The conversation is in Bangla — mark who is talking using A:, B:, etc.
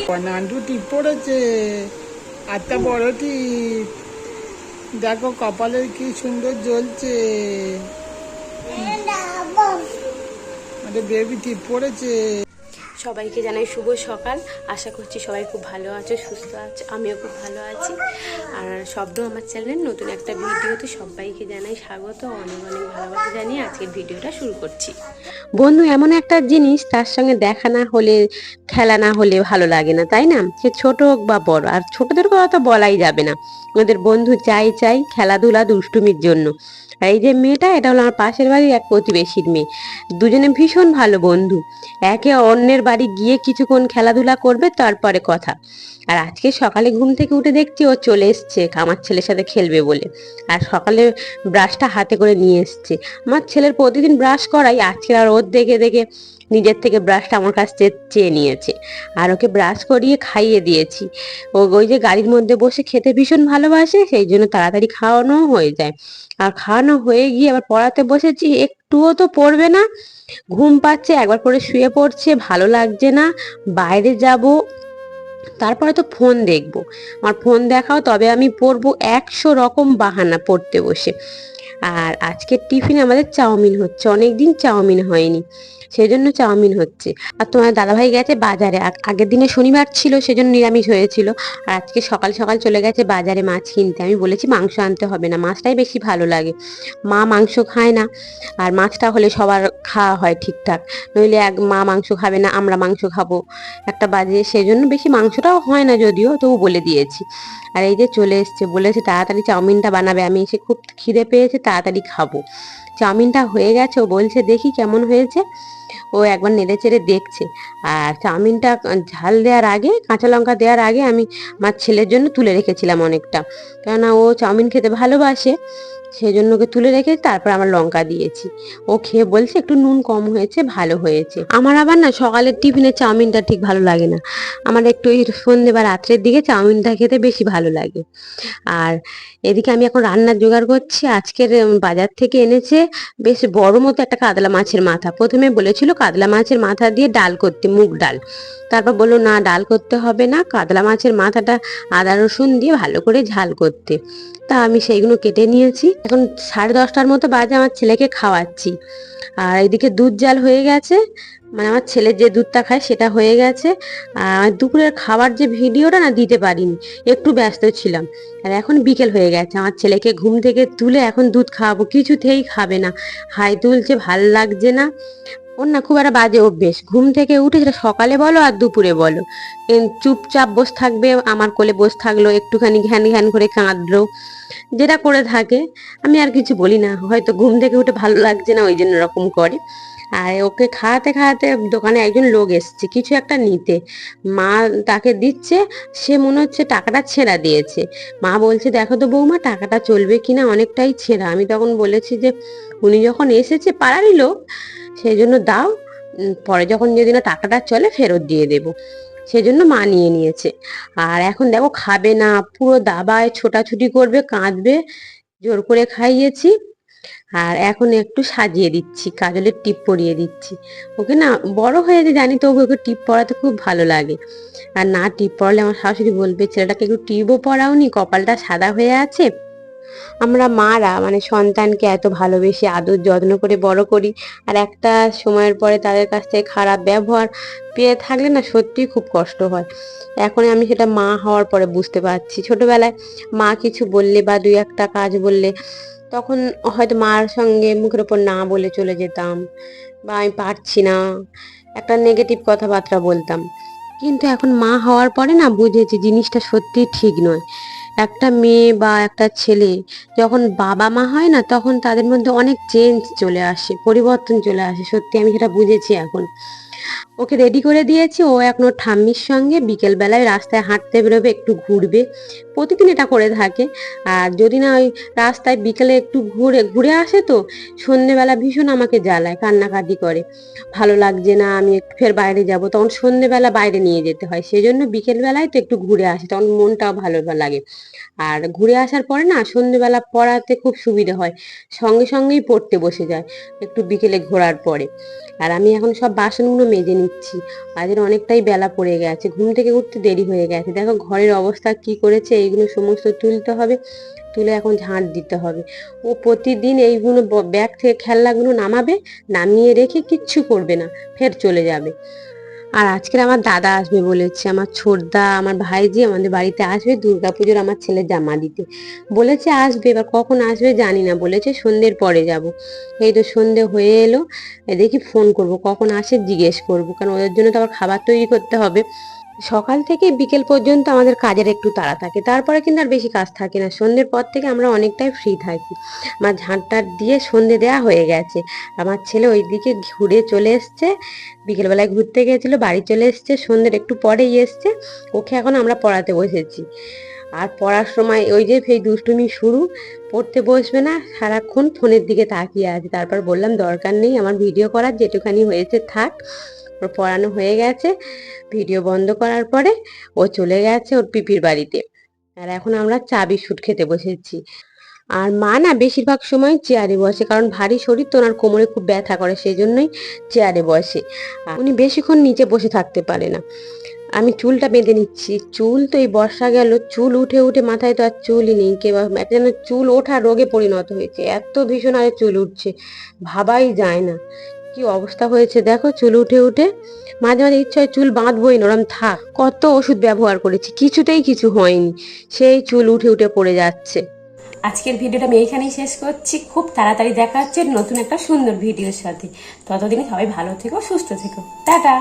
A: নান্টু টিপ পড়েছে, একটা বড় টিপ। দেখো কপালে কি সুন্দর জ্বলছে। বেবি টিপ পড়েছে।
B: সবাইকে জানাই শুভ সকাল। আশা করছি সবাই খুব ভালো আছো, সুস্থ আছো, আমিও খুব ভালো আছি। আর শব্দ আমার চ্যানেলের নতুন একটা ভিডিওতে সবাইকে জানাই স্বাগত, অনেক অনেক ভালোবাসা জানিয়ে আজকের ভিডিওটা শুরু করছি। বন্ধু এমন একটা জিনিস, তার সঙ্গে দেখা না হলে, খেলা না হলে ভালো লাগে না, তাই না? সে ছোট হোক বা বড়। আর ছোটদের কথা তো বলাই যাবে না, ওদের বন্ধু চাই চাই, খেলাধুলা দুষ্টুমির জন্য। আর এই যে মেয়েটা, এটা হলো আমার পাশের বাড়ির এক প্রতিবেশীর মেয়ে। দুজনে ভীষণ ভালো বন্ধু। একে অন্যের বাড়ি গিয়ে কিছুক্ষণ খেলাধুলা করবে, তারপরে কথা। আর আজকে সকালে ঘুম থেকে উঠে দেখছি ও চলে এসছে আমার ছেলের সাথে খেলবে বলে। আর সকালে ব্রাশটা হাতে করে নিয়ে এসছে। আমার ছেলের প্রতিদিন ব্রাশ করাই, আজকে আর ওর দেখে দেখে নিজের থেকে ব্রাশটা আমার কাছ থেকে চেয়ে নিয়েছে। আর ওকে ব্রাশ করিয়ে খাইয়ে দিয়েছি। ও ওই যে গাড়ির মধ্যে বসে খেতে ভীষণ ভালোবাসে, সেই জন্য তাড়াতাড়ি খাওয়ানো হয়ে যায়। আর খাওয়ানো হয়ে গিয়ে আবার পড়াতে বসেছি, একটুও তো পড়বে না। ঘুম পাচ্ছে, একবার করে শুয়ে পড়ছে, ভালো লাগছে না। বাইরে যাব, তারপরে তো ফোন দেখবো। আমার ফোন দেখাও তবে আমি পড়বো, 100 রকম বাহানা পড়তে বসে। আর আজকের টিফিনে আমাদের চাউমিন হচ্ছে, অনেকদিন চাউমিন হয়নি, সেই জন্য চাউমিন হচ্ছে। আর তোমার দাদাভাই গেছে বাজারে, আগের দিনে শনিবার ছিল, সেজন্য নিরামিষ হয়েছিল। আর আজকে সকাল সকাল চলে গেছে বাজারে মাছ কিনতে। আমি বলেছি মাংস আনতে হবে না, মাছটাই বেশি ভালো লাগে। মা মাংস খায় না, আর মাছটা হলে সবার খাওয়া হয় ঠিকঠাক। নইলে মা মাংস খাবে না, আমরা মাংস খাবো একটা বাজে, সেই জন্য বেশি মাংসটাও হয় না, যদিও তবু বলে দিয়েছি। আর এই যে চলে এসছে, বলেছে তাড়াতাড়ি চাউমিনটা বানাবে, আমি এসে খুব খিদে পেয়েছে, তাড়াতাড়ি খাবো। চাউমিনটা হয়ে গেছে, ও বলছে দেখি কেমন হয়েছে। ও একবার নেড়ে চেড়ে দেখছে। আর চাউমিনটা ঝাল দেওয়ার আগে, কাঁচা লঙ্কা দেওয়ার আগে আমি আমার ছেলের জন্য তুলে রেখেছিলাম অনেকটা, কেননা ও চাউমিন খেতে ভালোবাসে, সেই জন্য ওকে তুলে রেখে তারপর আমার লঙ্কা দিয়েছি। ও খেয়ে বলছে একটু নুন কম হয়েছে, ভালো হয়েছে। আমার আবার না সকালের টিফিনে চাউমিনটা ঠিক ভালো লাগে না, আমার একটু ওই সন্ধ্যে বা রাত্রের দিকে চাউমিনটা খেতে বেশি ভালো লাগে। আর এদিকে আমি এখন রান্নার জোগাড় করছি। আজকের বাজার থেকে এনেছে বেশ বড় মতো একটা কাতলা মাছের মাথা। প্রথমে বলেছিল কাতলা মাছের মাথা দিয়ে ডাল করতে, মুগ ডাল। তারপর বললো না, ডাল করতে হবে না, কাতলা মাছের মাথাটা আদা রসুন দিয়ে ভালো করে ঝাল করতে। তা আমি সেইগুলো কেটে নিয়েছি। এখন 10:30টার মতো বাজে, আমার ছেলেকে খাওয়াচ্ছি। আর এদিকে দুধ জাল হয়ে গেছে, মানে আমার ছেলে যে দুধটা খায় সেটা হয়ে গেছে। আর দুপুরের খাবার যে ভিডিওটা না দিতে পারিনি, একটু ব্যস্ত ছিলাম। আর এখন বিকেল হয়ে গেছে, আমার ছেলেকে ঘুম থেকে তুলে এখন দুধ খাওয়াবো, কিছুতেই খাবে না, হাই তুলছে, ভাল লাগছে না। ওর না খুব একটা বাজে অভ্যেস, ঘুম থেকে উঠে সেটা সকালে বলো আর দুপুরে বলো, চুপচাপ বসে থাকবে, আমার কোলে বসে থাকলো, একটুখানি ঘ্যান ঘ্যান করে কাঁদলো, যেটা করে থাকে। আমি আর কিছু বলি না, হয়তো ঘুম থেকে উঠে ভালো লাগছে না, ওই জন্য এরকম করে। আর ওকে খাওয়াতে খাওয়াতে দোকানে একজন লোক এসছে কিছু একটা নিতে, মা তাকে দিচ্ছে, সে মনে হচ্ছে টাকাটা ছেঁড়া দিয়েছে। মা বলছে দেখো তো বৌমা, টাকাটা চলবে কিনা, অনেকটাই ছেঁড়া। আমি তখন বলেছি যে উনি যখন এসেছে পাড়ারই লোক, সেই জন্য দাও, পরে যখন যদি না টাকাটা চলে ফেরত দিয়ে দেবো। সেজন্য মা নিয়ে নিয়েছে। আর এখন দেখো খাবে না, পুরো দাবায় ছোটাছুটি করবে, কাঁদবে। জোর করে খাইয়েছি। আর এখন একটু সাজিয়ে দিচ্ছি, কাজলের টিপ পরিয়ে দিচ্ছি। ওকে না বড় হয়েছে জানি, তো ওকে টিপ পরাতে খুব ভালো লাগে। আর না টিপ পরালে আমার শাশুড়ি বলবে ছেলেটাকে একটু টিপও পরাওনি, কপালটা সাদা হয়ে আছে। আমরা মারা মানে সন্তানকে এত ভালোবেসে আদর যত্ন করে বড় করি, আর একটা সময়ের পরে তাদের কাছ থেকে খারাপ ব্যবহার পেয়ে থাকলে না সত্যিই খুব কষ্ট হয়। এখন আমি সেটা মা হওয়ার পরে বুঝতে পারছি। ছোটবেলায় মা কিছু বললে বা দুই একটা কাজ বললে, তখন হয়তো মার সঙ্গে মুখের ওপর না বলে চলে যেতাম, বা আমি পারছি না, একটা নেগেটিভ কথাবার্তা বলতাম। কিন্তু এখন মা হওয়ার পরে না বুঝেছি জিনিসটা সত্যি ঠিক নয়। একটা মেয়ে বা একটা ছেলে যখন বাবা মা হয় না, তখন তাদের মধ্যে অনেক চেঞ্জ চলে আসে, পরিবর্তন চলে আসে, সত্যি আমি সেটা বুঝেছি এখন। ওকে রেডি করে দিয়েছি, ও এখন ওর ঠাম্মির সঙ্গে বিকেল বেলায় রাস্তায় হাঁটতে বেরোবে, একটু ঘুরবে, প্রতিদিন এটা করে থাকে। আর যদি না ওই রাস্তায় বিকেলে একটু ঘুরে ঘুরে আসে, তো সন্ধেবেলা ভীষণ আমাকে জ্বালায়, কান্নাকাটি করে, ভালো লাগছে না, আমি একটু ফের বাইরে যাব, তখন সন্ধেবেলা বাইরে নিয়ে যেতে হয়, সেই জন্য বিকেল বেলায় তো একটু ঘুরে আসে, তখন মনটাও ভালো লাগে। আর ঘুরে আসার পরে না সন্ধেবেলা পড়াতে খুব সুবিধা হয়, সঙ্গে সঙ্গেই পড়তে বসে যায় একটু বিকেলে ঘোরার পরে। আর আমি এখন সব বাসনগুলো মেজে নিচ্ছি। আজের অনেকটাই বেলা পড়ে গেছে, ঘুম থেকে উঠতে দেরি হয়ে গেছে। দেখো ঘরের অবস্থা কি করেছে, এইগুলো সমস্ত তুলতে হবে, তুলে এখন ঝাঁট দিতে হবে। ও প্রতিদিন এইগুলো ব্যাগ থেকে খেলনাগুলো নামাবে, নামিয়ে রেখে কিচ্ছু করবে না, ফের চলে যাবে। আর আজকের আমার দাদা আসবে বলেছে, আমার ছোটদা, আমার ভাইজি আমাদের বাড়িতে আসবে দুর্গাপুজোর আমার ছেলের জামা দিতে বলেছে। আসবে, এবার কখন আসবে জানি না, বলেছে সন্ধ্যের পরে যাব। এই তো সন্ধে হয়ে এলো, দেখি ফোন করব, কখন আসে জিজ্ঞেস করব, কারণ ওদের জন্য তো আবার খাবার তৈরি করতে হবে। সকাল থেকে বিকেল পর্যন্ত আমাদের কাজের একটু তাড়া থাকে, তারপরে কিন্তু আর বেশি কাজ থাকে না। সন্ধ্যের পর থেকে আমরা অনেকটাই ফ্রি থাকি। আমার ঝাঁটটার দিয়ে সন্ধে দেওয়া হয়ে গেছে। আমার ছেলে ওইদিকে ঘুরে চলে এসছে, বিকেলবেলায় ঘুরতে গিয়েছিল, বাড়ি চলে এসছে, সন্ধ্যের একটু পরেই এসছে। ওকে এখন আমরা পড়াতে বসেছি। আর পড়ার সময় ওই যে সেই দুষ্টুমি শুরু, পড়তে বসবে না, সারাক্ষণ ফোনের দিকে তাকিয়ে আছে। তারপর বললাম দরকার নেই আমার ভিডিও করার, যেটুখানি হয়েছে থাক। ওর পড়ানো হয়ে গেছে, ভিডিও বন্ধ করার পরে ও চলে গেছে ওর পিপির বাড়িতে। আর এখন আমরা চা বিস্কুট খেতে বসেছি। আর মা না বেশিরভাগ সময় চেয়ারে বসে, কারণ ভারী শরীর তো, ওনার কোমরে খুব ব্যথা করে, সেই জন্যই চেয়ারে বসে। আর উনি বেশিক্ষণ নিচে বসে থাকতে পারে না। আমি চুলটা বেঁধে নিচ্ছি। চুল তো এই বর্ষা গেল, চুল উঠে উঠে মাথায় তো আর চুলই নেই, কেবল একটা যেন চুল ওঠা রোগে পরিণত হয়েছে, এত ভীষণ আরে চুল উঠছে, ভাবাই যায় না কি অবস্থা হয়েছে। দেখো চুল উঠে উঠে, মাঝে মাঝে ইচ্ছা হয় চুল বাঁধবই না, ওরম থাক। কত ওষুধ ব্যবহার করেছি, কিছুতেই কিছু হয়নি, সেই চুল উঠে উঠে পড়ে যাচ্ছে। আজকের ভিডিওটা আমি এইখানেই শেষ করছি। খুব তাড়াতাড়ি দেখা হচ্ছে নতুন একটা সুন্দর ভিডিওর সাথে। ততদিনে সবাই ভালো থেকো, সুস্থ থেকো, টাটা।